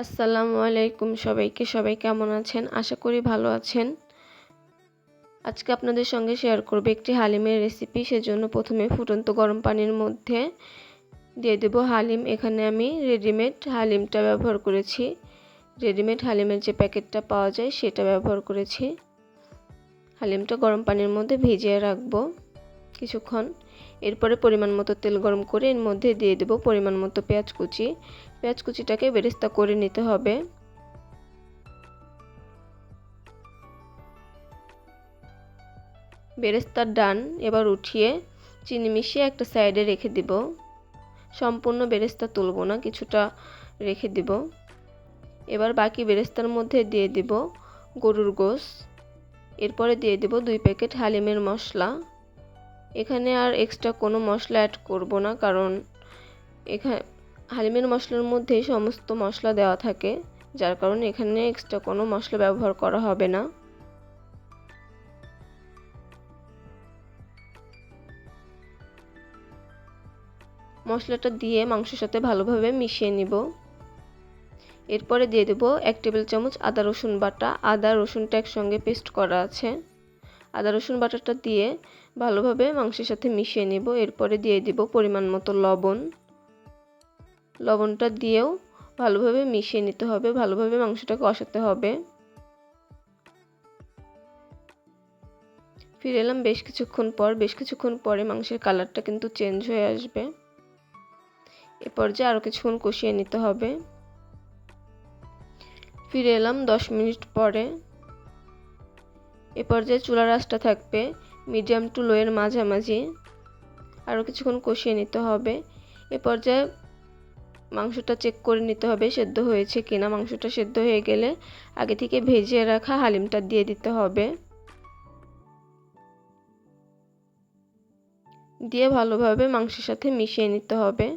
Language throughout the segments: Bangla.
আসসালামু আলাইকুম সবাই কেমন আছেন? আশা করি ভালো আছেন। আজকে আপনাদের সঙ্গে শেয়ার করব একটি হালিমের রেসিপি। সেজন্য প্রথমে ফুটন্ত গরম পানির মধ্যে দিয়ে দেব হালিম। এখানে আমি রেডিমেড হালিমটা ব্যবহার করেছি। রেডিমেড হালিমের যে প্যাকেটটা পাওয়া যায় সেটা ব্যবহার করেছি। হালিমটা গরম পানির মধ্যে ভিজিয়ে রাখবো কিছুক্ষণ। এরপরে পরিমাণ মতো তেল গরম করে এর মধ্যে দিয়ে দেব পরিমাণ মতো পেঁয়াজ কুচি। পেঁয়াজ কুচিটাকে বেরেস্তা করে নিতে হবে। বেরেস্তার ডান এবার উঠিয়ে চিনি মিশিয়ে একটা সাইডে রেখে দিব। সম্পূর্ণ বেরেস্তা তুলব না, কিছুটা রেখে দিব। এবার বাকি বেরেস্তার মধ্যে দিয়ে দিব গরুর গোশ। এরপরে দিয়ে দেব 2 প্যাকেট হালিমের মশলা। এখানে আর এক্সট্রা কোনো মশলা অ্যাড করব না, কারণ এখানে হালিমের মশলার মধ্যেই সমস্ত মশলা দেওয়া থাকে, যার কারণে এখানে এক্সট্রা কোনো মশলা ব্যবহার করা হবে না। মশলাটা দিয়ে মাংসের সাথে ভালোভাবে মিশিয়ে নিব। এরপরে দিয়ে দেব 1 টেবিল চামচ আদা রসুন বাটা। আদা রসুনটা একসঙ্গে পেস্ট করা আছে। আদা রসুন বাটাটা দিয়ে ভালোভাবে মাংসের সাথে মিশিয়ে নিব। এরপরে দিয়ে দিব পরিমাণ মতো লবণ। লবণটা দিয়েও ভালোভাবে মিশিয়ে নিতে হবে, ভালোভাবে মাংসটাকে কষাতে হবে। ফিরে এলাম বেশ কিছুক্ষণ পরে মাংসের কালারটা কিন্তু চেঞ্জ হয়ে আসবে। এ পর্যায়ে আরও কিছুক্ষণ কষিয়ে নিতে হবে। ফিরে এলাম 10 মিনিট পরে। এ পর্যায়ে চুলার আঁচটা থাকবে মিডিয়াম টু লো এর মাঝামাঝি। আরও কিছুক্ষণ কষিয়ে নিতে হবে। এ পর্যায়ে মাংসটা চেক করে নিতে হবে সেদ্ধ হয়েছে কিনা। মাংসটা সেদ্ধ হয়ে গেলে আগে থেকে ভেজে রাখা হালিমটা দিয়ে দিতে হবে। দিয়ে ভালোভাবে মাংসের সাথে মিশিয়ে নিতে হবে।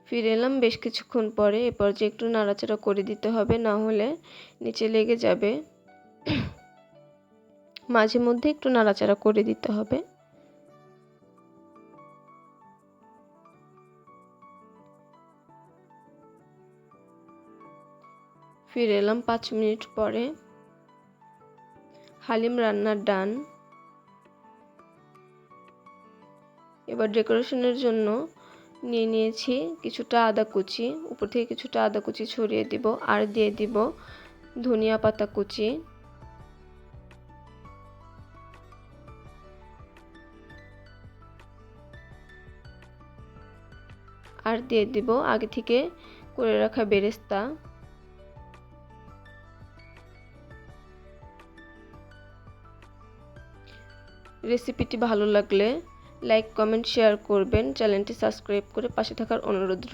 ফিরে এলাম বেশ কিছুক্ষণ পরে। এ পর্যায়ে একটু নাড়াচাড়া করে দিতে হবে, না হলে নিচে লেগে যাবে। মাঝে মধ্যে একটু নাড়াচাড়া করে দিতে হবে। ফিরে এলাম 5 মিনিট পরে। হালিম রান্নার ডান। এবার ডেকোরেশনের জন্য নিয়েছি কিছুটা আদা কুচি। উপর থেকে কিছুটা আদা কুচি ছড়িয়ে দিব, আর দিয়ে দিব ধনিয়া পাতা কুচি। আর দিয়ে দিব আগে থেকে করে রাখা বেরেস্তা। রেসিপিটি ভালো লাগলে লাইক, কমেন্ট, শেয়ার করবেন। চ্যানেলটি সাবস্ক্রাইব করে পাশে থাকার অনুরোধ রইল।